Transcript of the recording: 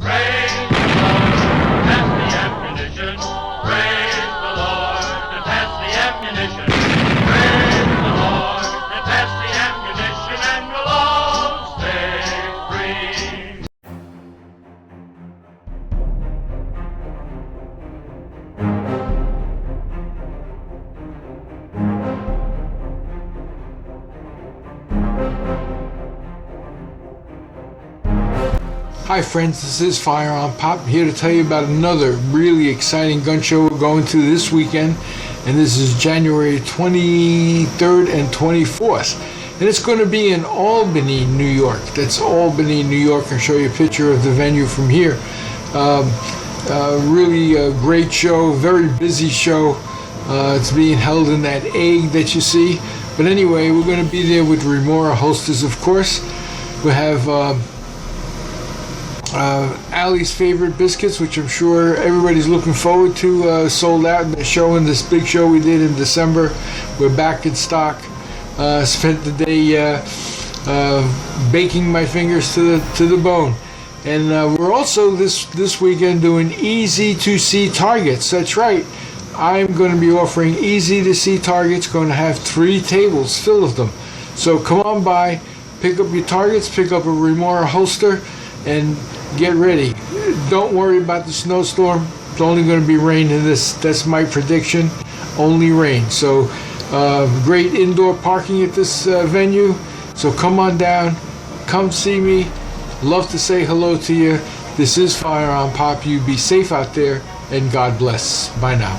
Praise the Lord, pass the ammunition. Praise the Lord, and pass the ammunition. Praise the Lord, and pass the ammunition, and we'll all stay free. Hi friends, this is FirearmPop here to tell you about another really exciting gun show we're going to this weekend, and this is January 23rd and 24th, and it's going to be in Albany, New York. That's Albany, New York. I'll show you a picture of the venue from here. Really a great show, very busy show. It's being held in that egg that you see, but anyway, we're going to be there with Remora holsters, of course. We have Allie's favorite biscuits, which I'm sure everybody's looking forward to, sold out in the show, in this big show we did in December. We're back in stock. Spent the day baking my fingers to the bone. And we're also this weekend doing easy to see targets. That's right, I'm going to be offering easy to see targets. Going to have 3 tables filled with them. So come on by, pick up your targets, pick up a Remora holster, and get ready. Don't worry about the snowstorm. It's only going to be rain in this. That's my prediction. Only rain. So great indoor parking at this venue. So come on down. Come see me. Love to say hello to you. This is FirearmPop. You be safe out there, and God bless. Bye now.